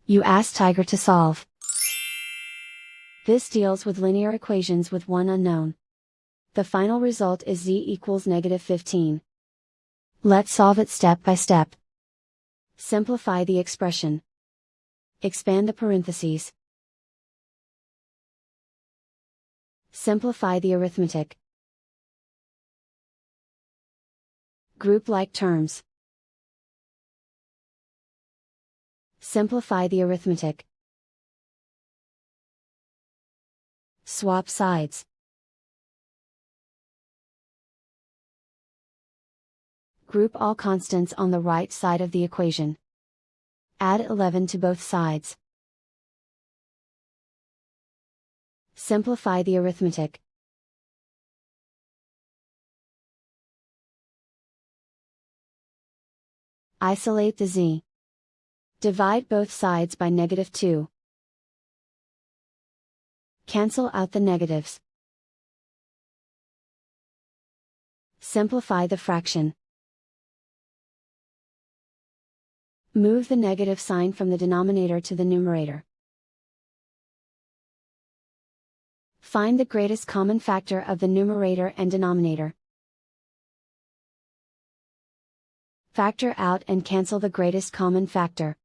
You ask Tiger to solve. This deals with linear equations with one unknown. The final result is z equals -15. Let's solve it step by step. Simplify the expression. Expand the parentheses. Simplify the arithmetic. Group like terms. Simplify the arithmetic. Swap sides. Group all constants on the right side of the equation. Add 11 to both sides. Simplify the arithmetic. Isolate the z. Divide both sides by -2. Cancel out the negatives. Simplify the fraction. Move the negative sign from the denominator to the numerator. Find the greatest common factor of the numerator and denominator. Factor out and cancel the greatest common factor.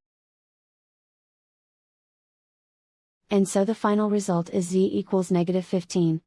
And so the final result is z equals -15.